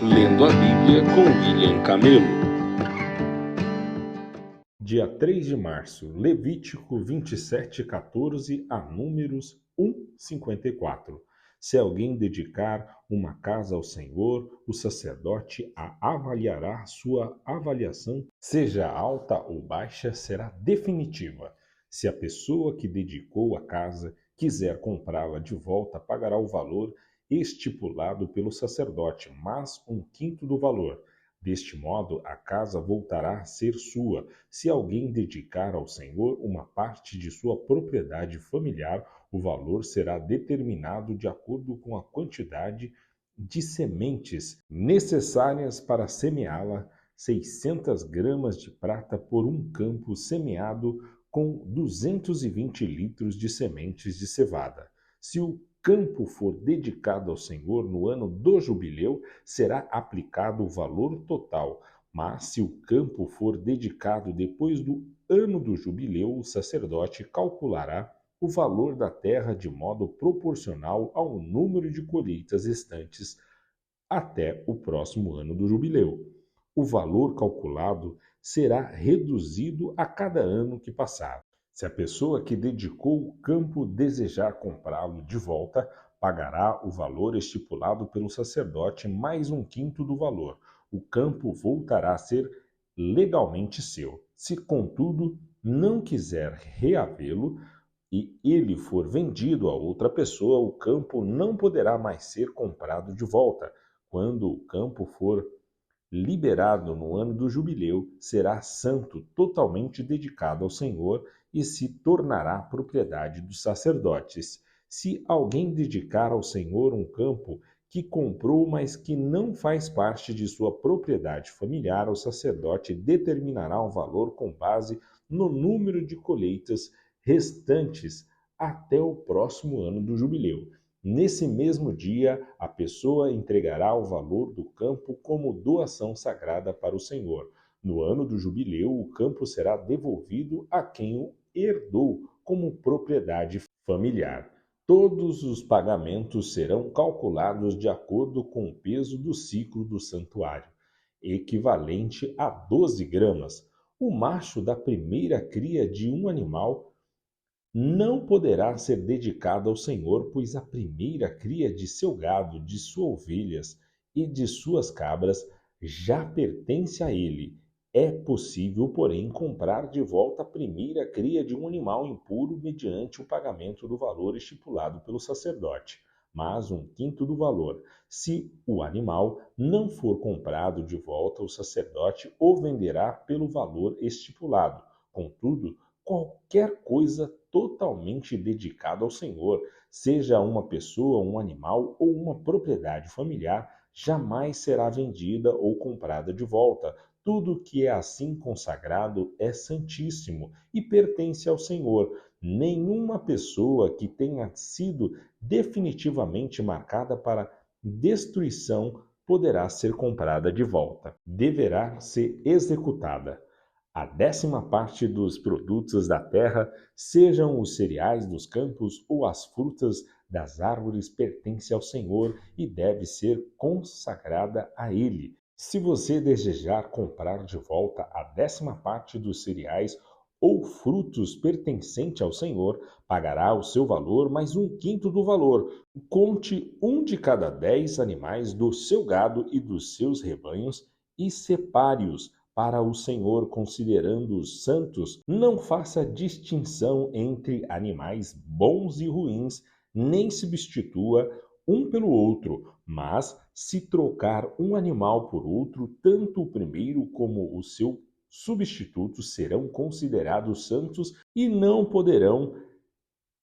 Lendo a Bíblia com William Camelo. Dia 3 de março, Levítico 27:14 a Números 1:54. Se alguém dedicar uma casa ao Senhor, o sacerdote a avaliará. Sua avaliação, seja alta ou baixa, será definitiva. Se a pessoa que dedicou a casa quiser comprá-la de volta, pagará o valor estipulado pelo sacerdote, mas 1/5 do valor. Deste modo, a casa voltará a ser sua. Se alguém dedicar ao Senhor uma parte de sua propriedade familiar, o valor será determinado de acordo com a quantidade de sementes necessárias para semeá-la, 600 gramas de prata por um campo semeado com 220 litros de sementes de cevada. Se o campo for dedicado ao Senhor no ano do jubileu, será aplicado o valor total. Mas se o campo for dedicado depois do ano do jubileu, o sacerdote calculará o valor da terra de modo proporcional ao número de colheitas restantes até o próximo ano do jubileu. O valor calculado será reduzido a cada ano que passar. Se a pessoa que dedicou o campo desejar comprá-lo de volta, pagará o valor estipulado pelo sacerdote mais 1/5 do valor. O campo voltará a ser legalmente seu. Se, contudo, não quiser reavê-lo e ele for vendido a outra pessoa, o campo não poderá mais ser comprado de volta. Quando o campo for liberado no ano do jubileu, será santo, totalmente dedicado ao Senhor e se tornará propriedade dos sacerdotes. Se alguém dedicar ao Senhor um campo que comprou, mas que não faz parte de sua propriedade familiar, o sacerdote determinará um valor com base no número de colheitas restantes até o próximo ano do jubileu. Nesse mesmo dia, a pessoa entregará o valor do campo como doação sagrada para o Senhor. No ano do jubileu, o campo será devolvido a quem o herdou como propriedade familiar. Todos os pagamentos serão calculados de acordo com o peso do ciclo do santuário, equivalente a 12 gramas. O macho da primeira cria de um animal não poderá ser dedicado ao Senhor, pois a primeira cria de seu gado, de suas ovelhas e de suas cabras já pertence a ele. É possível, porém, comprar de volta a primeira cria de um animal impuro mediante o pagamento do valor estipulado pelo sacerdote, mas 1/5 do valor. Se o animal não for comprado de volta, o sacerdote o venderá pelo valor estipulado. Contudo, qualquer coisa totalmente dedicada ao Senhor, seja uma pessoa, um animal ou uma propriedade familiar, jamais será vendida ou comprada de volta. Tudo que é assim consagrado é santíssimo e pertence ao Senhor. Nenhuma pessoa que tenha sido definitivamente marcada para destruição poderá ser comprada de volta. Deverá ser executada. A 10ª parte dos produtos da terra, sejam os cereais dos campos ou as frutas das árvores, pertence ao Senhor e deve ser consagrada a Ele. Se você desejar comprar de volta a 10ª parte dos cereais ou frutos pertencente ao Senhor, pagará o seu valor mais 1/5 do valor. Conte um de cada 10 animais do seu gado e dos seus rebanhos e separe-os para o Senhor, considerando-os santos. Não faça distinção entre animais bons e ruins, nem substitua um pelo outro, mas se trocar um animal por outro, tanto o primeiro como o seu substituto serão considerados santos e não poderão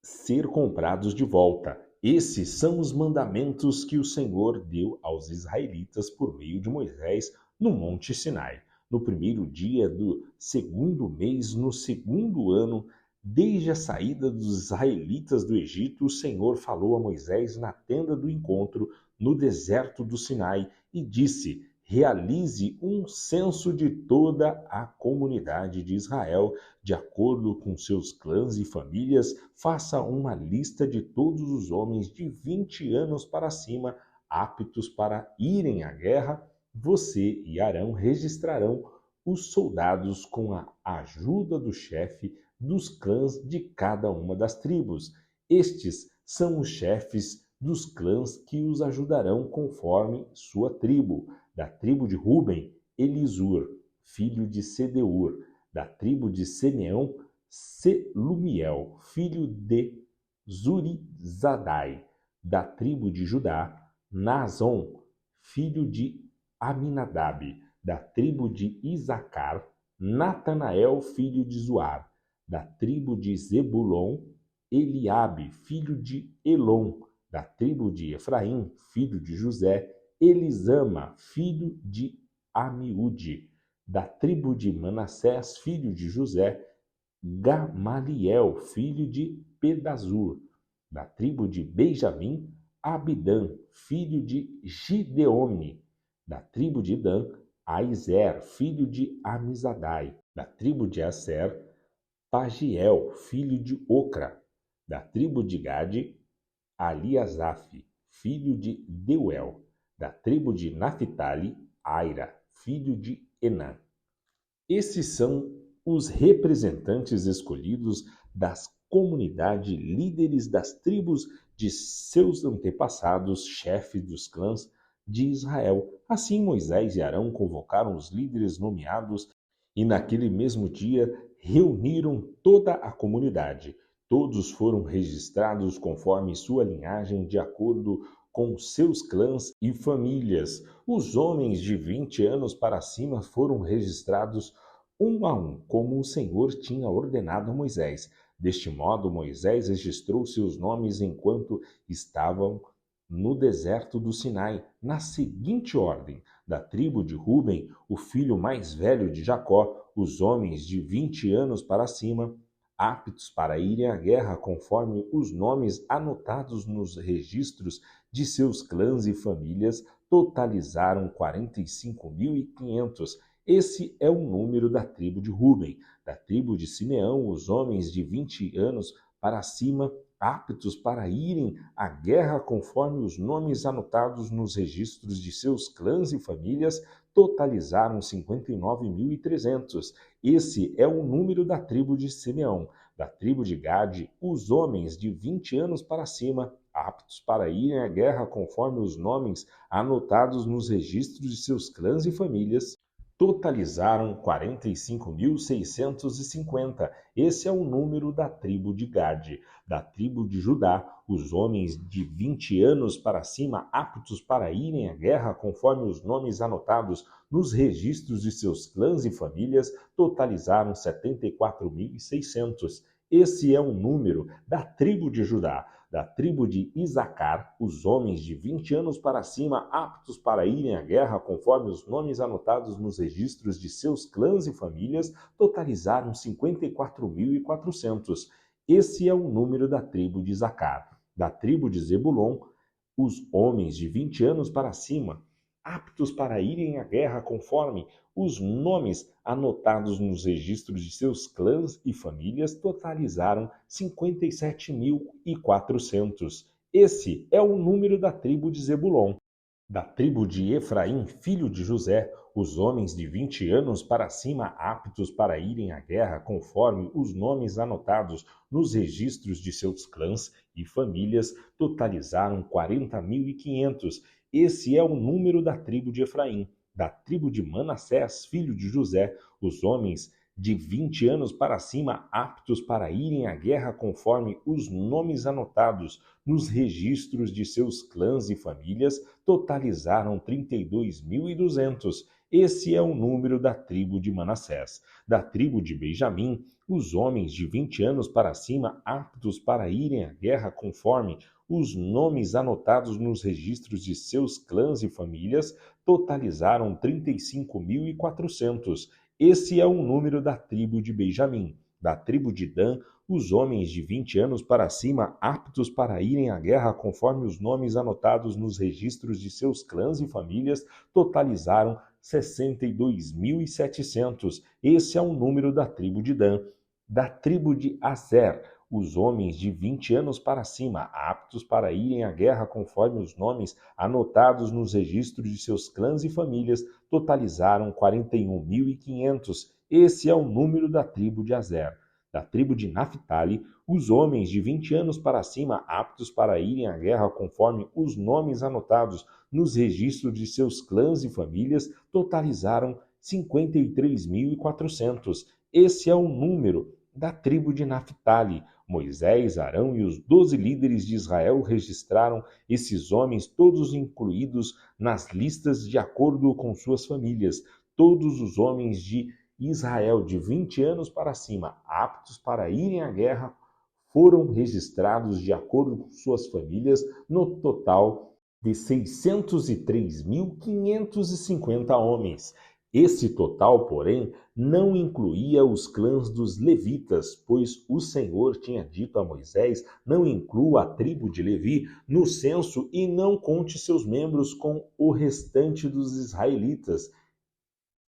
ser comprados de volta. Esses são os mandamentos que o Senhor deu aos israelitas por meio de Moisés no Monte Sinai. No primeiro dia do segundo mês, no segundo ano, desde a saída dos israelitas do Egito, o Senhor falou a Moisés na tenda do encontro, no deserto do Sinai, e disse: realize um censo de toda a comunidade de Israel, de acordo com seus clãs e famílias. Faça uma lista de todos os homens de 20 anos para cima, aptos para irem à guerra, você e Arão registrarão os soldados com a ajuda do chefe dos clãs de cada uma das tribos. Estes são os chefes dos clãs que os ajudarão conforme sua tribo. Da tribo de Ruben, Elisur, filho de Sedeur. Da tribo de Simeão, Selumiel, filho de Zurizadai. Da tribo de Judá, Naazon, filho de Aminadab. Da tribo de Isacar, Natanael, filho de Zuar. Da tribo de Zebulon, Eliabe, filho de Elon. Da tribo de Efraim, filho de José, Elisama, filho de Amiúde. Da tribo de Manassés, filho de José, Gamaliel, filho de Pedazur. Da tribo de Benjamim, Abidã, filho de Gideone. Da tribo de Dan, Aizer, filho de Amizadai. Da tribo de Aser, Pagiel, filho de Ocra. Da tribo de Gade, Aliasaf, filho de Deuel. Da tribo de Naphtali, Aira, filho de Enã. Esses são os representantes escolhidos das comunidades líderes das tribos de seus antepassados, chefes dos clãs de Israel. Assim Moisés e Arão convocaram os líderes nomeados e naquele mesmo dia reuniram toda a comunidade. Todos foram registrados conforme sua linhagem, de acordo com seus clãs e famílias. Os homens de 20 anos para cima foram registrados um a um, como o Senhor tinha ordenado a Moisés. Deste modo, Moisés registrou seus nomes enquanto estavam no deserto do Sinai, na seguinte ordem: da tribo de Ruben, o filho mais velho de Jacó, os homens de 20 anos para cima, aptos para irem à guerra, conforme os nomes anotados nos registros de seus clãs e famílias, totalizaram 45.500. Esse é o número da tribo de Ruben. Da tribo de Simeão, os homens de 20 anos para cima, aptos para irem à guerra, conforme os nomes anotados nos registros de seus clãs e famílias, totalizaram 59.300. Esse é o número da tribo de Simeão. Da tribo de Gade, os homens de 20 anos para cima, aptos para irem à guerra, conforme os nomes anotados nos registros de seus clãs e famílias, totalizaram 45.650. Esse é o número da tribo de Gade. Da tribo de Judá, os homens de 20 anos para cima, aptos para irem à guerra, conforme os nomes anotados nos registros de seus clãs e famílias, totalizaram 74.600. Esse é o número da tribo de Judá. Da tribo de Isacar, os homens de 20 anos para cima, aptos para irem à guerra, conforme os nomes anotados nos registros de seus clãs e famílias, totalizaram 54.400. Esse é o número da tribo de Isacar. Da tribo de Zebulon, os homens de 20 anos para cima, aptos para irem à guerra, conforme os nomes anotados nos registros de seus clãs e famílias, totalizaram 57.400. Esse é o número da tribo de Zebulon. Da tribo de Efraim, filho de José, os homens de 20 anos para cima, aptos para irem à guerra, conforme os nomes anotados nos registros de seus clãs e famílias, totalizaram 40.500. Esse é o número da tribo de Efraim. Da tribo de Manassés, filho de José, os homens de 20 anos para cima, aptos para irem à guerra, conforme os nomes anotados nos registros de seus clãs e famílias, totalizaram 32.200. Esse é o número da tribo de Manassés. Da tribo de Benjamim, os homens de 20 anos para cima, aptos para irem à guerra, conforme os nomes anotados nos registros de seus clãs e famílias, totalizaram 35.400. Esse é o número da tribo de Benjamim. Da tribo de Dan, os homens de 20 anos para cima, aptos para irem à guerra, conforme os nomes anotados nos registros de seus clãs e famílias, totalizaram 62.700. Esse é o número da tribo de Dan. Da tribo de Aser, os homens de 20 anos para cima, aptos para irem à guerra conforme os nomes anotados nos registros de seus clãs e famílias, totalizaram 41.500. Esse é o número da tribo de Aser. Da tribo de Naphtali, os homens de 20 anos para cima, aptos para irem à guerra conforme os nomes anotados nos registros de seus clãs e famílias, totalizaram 53.400. Esse é o número da tribo de Naphtali. Moisés, Arão e os 12 líderes de Israel registraram esses homens, todos incluídos nas listas de acordo com suas famílias. Todos os homens de Israel de 20 anos para cima, aptos para irem à guerra, foram registrados de acordo com suas famílias, no total de 603.550 homens. Esse total, porém, não incluía os clãs dos levitas, pois o Senhor tinha dito a Moisés: não inclua a tribo de Levi no censo e não conte seus membros com o restante dos israelitas.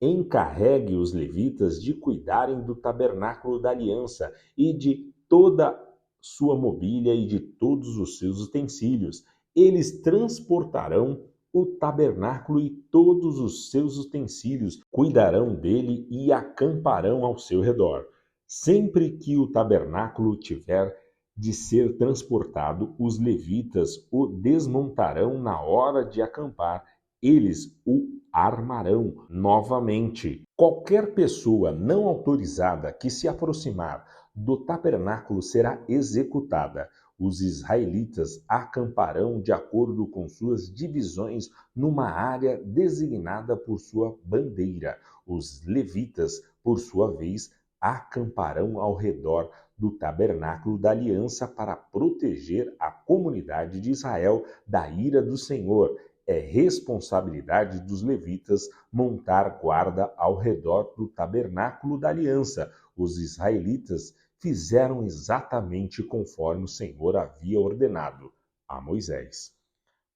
Encarregue os levitas de cuidarem do tabernáculo da aliança e de toda sua mobília e de todos os seus utensílios. Eles transportarão o tabernáculo e todos os seus utensílios, cuidarão dele e acamparão ao seu redor. Sempre que o tabernáculo tiver de ser transportado, os levitas o desmontarão na hora de acampar. Eles o armarão novamente. Qualquer pessoa não autorizada que se aproximar do tabernáculo será executada. Os israelitas acamparão de acordo com suas divisões numa área designada por sua bandeira. Os levitas, por sua vez, acamparão ao redor do tabernáculo da aliança para proteger a comunidade de Israel da ira do Senhor. É responsabilidade dos levitas montar guarda ao redor do tabernáculo da aliança. Os israelitas fizeram exatamente conforme o Senhor havia ordenado a Moisés.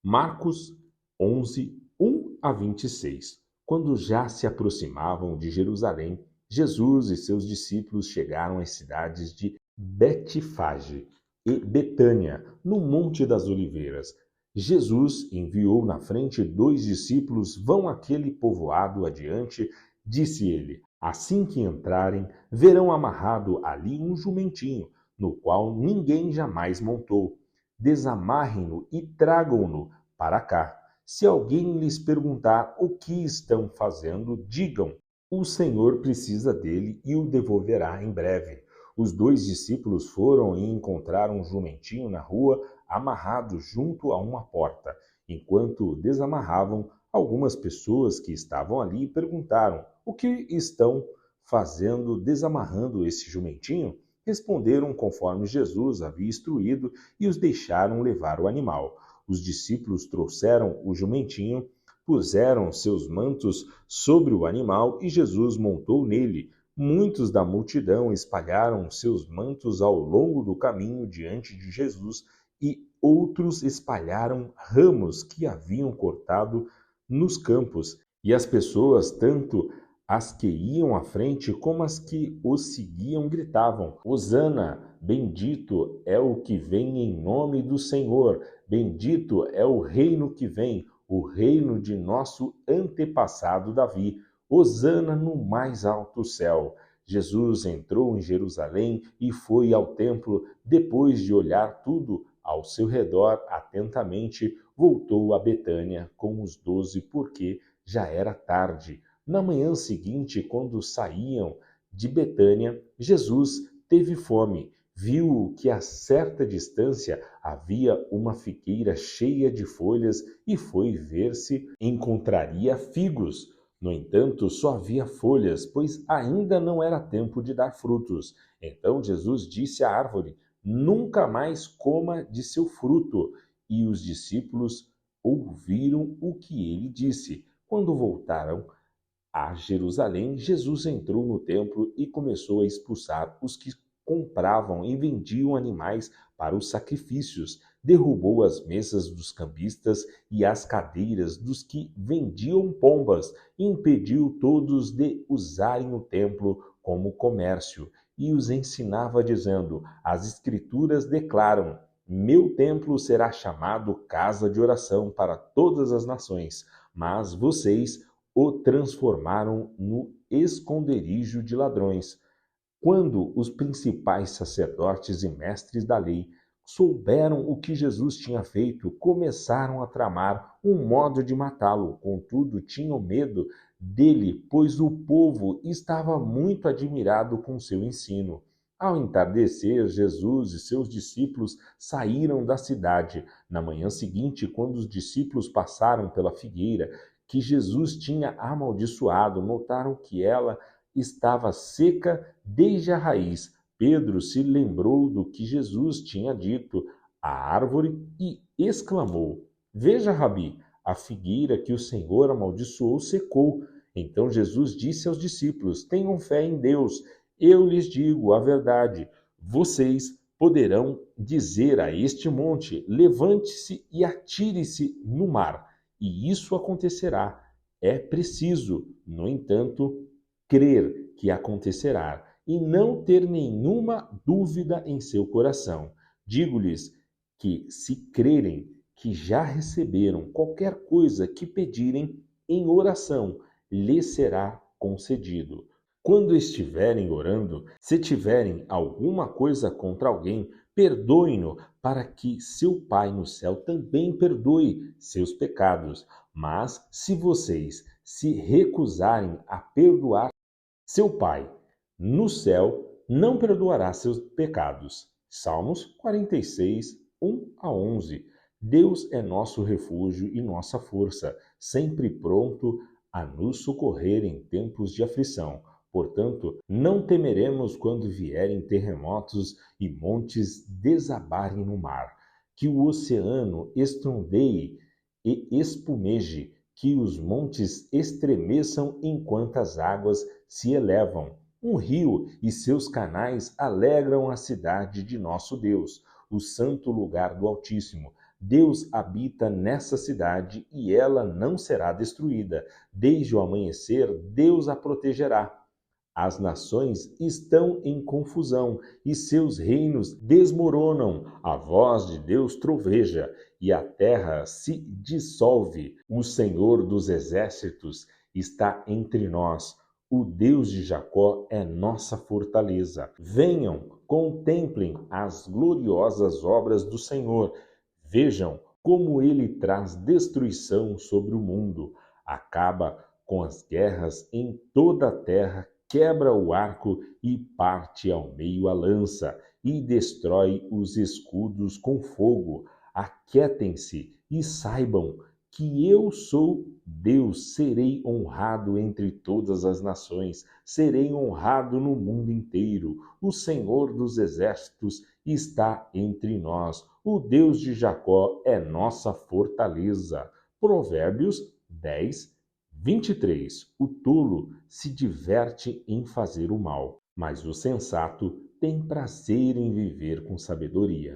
Marcos 11, 1 a 26. Quando já se aproximavam de Jerusalém, Jesus e seus discípulos chegaram às cidades de Betfage e Betânia, no Monte das Oliveiras. Jesus enviou na frente 2 discípulos: vão àquele povoado adiante, disse ele. Assim que entrarem, verão amarrado ali um jumentinho, no qual ninguém jamais montou. Desamarrem-no e tragam-no para cá. Se alguém lhes perguntar o que estão fazendo, digam: o Senhor precisa dele e o devolverá em breve. Os 2 discípulos foram e encontraram um jumentinho na rua, amarrado junto a uma porta. Enquanto desamarravam, algumas pessoas que estavam ali perguntaram: o que estão fazendo desamarrando esse jumentinho? Responderam conforme Jesus havia instruído e os deixaram levar o animal. Os discípulos trouxeram o jumentinho, puseram seus mantos sobre o animal e Jesus montou nele. Muitos da multidão espalharam seus mantos ao longo do caminho diante de Jesus e outros espalharam ramos que haviam cortado nos campos. E as pessoas, tanto as que iam à frente como as que os seguiam, gritavam: Hosana, bendito é o que vem em nome do Senhor, bendito é o reino que vem, o reino de nosso antepassado Davi. Hosana no mais alto céu. Jesus entrou em Jerusalém e foi ao templo. Depois de olhar tudo ao seu redor atentamente, voltou a Betânia com os 12, porque já era tarde. Na manhã seguinte, quando saíam de Betânia, Jesus teve fome. Viu que a certa distância havia uma figueira cheia de folhas e foi ver se encontraria figos. No entanto, só havia folhas, pois ainda não era tempo de dar frutos. Então Jesus disse à árvore: nunca mais coma de seu fruto. E os discípulos ouviram o que ele disse. Quando voltaram a Jerusalém, Jesus entrou no templo e começou a expulsar os que compravam e vendiam animais para os sacrifícios. Derrubou as mesas dos cambistas e as cadeiras dos que vendiam pombas, e impediu todos de usarem o templo como comércio. e os ensinava dizendo: as Escrituras declaram: meu templo será chamado casa de oração para todas as nações, mas vocês o transformaram no esconderijo de ladrões. Quando os principais sacerdotes e mestres da lei souberam o que Jesus tinha feito, começaram a tramar um modo de matá-lo. Contudo, tinham medo dele, pois o povo estava muito admirado com seu ensino. Ao entardecer, Jesus e seus discípulos saíram da cidade. Na manhã seguinte, quando os discípulos passaram pela figueira que Jesus tinha amaldiçoado, notaram que ela estava seca desde a raiz. Pedro se lembrou do que Jesus tinha dito à árvore e exclamou: veja, Rabi, a figueira que o Senhor amaldiçoou secou. Então Jesus disse aos discípulos: tenham fé em Deus. Eu lhes digo a verdade. Vocês poderão dizer a este monte: levante-se e atire-se no mar, e isso acontecerá. É preciso, no entanto, crer que acontecerá e não ter nenhuma dúvida em seu coração. Digo-lhes que, se crerem que já receberam qualquer coisa que pedirem em oração, lhes será concedido. Quando estiverem orando, se tiverem alguma coisa contra alguém, perdoem-no, para que seu Pai no céu também perdoe seus pecados. Mas se vocês se recusarem a perdoar, seu Pai no céu não perdoará seus pecados. Salmos 46, 1-11. Deus é nosso refúgio e nossa força, sempre pronto a nos socorrer em tempos de aflição. Portanto, não temeremos quando vierem terremotos e montes desabarem no mar, que o oceano estrondeie e espumeje, que os montes estremeçam enquanto as águas se elevam. Um rio e seus canais alegram a cidade de nosso Deus, o santo lugar do Altíssimo. Deus habita nessa cidade e ela não será destruída. Desde o amanhecer, Deus a protegerá. As nações estão em confusão e seus reinos desmoronam. A voz de Deus troveja e a terra se dissolve. O Senhor dos exércitos está entre nós. O Deus de Jacó é nossa fortaleza. Venham, contemplem as gloriosas obras do Senhor. Vejam como ele traz destruição sobre o mundo. Acaba com as guerras em toda a terra, quebra o arco e parte ao meio a lança, e destrói os escudos com fogo. Aquietem-se e saibam que eu sou Deus, serei honrado entre todas as nações, serei honrado no mundo inteiro. O Senhor dos exércitos está entre nós, o Deus de Jacó é nossa fortaleza. Provérbios 10, 23. O tolo se diverte em fazer o mal, mas o sensato tem prazer em viver com sabedoria.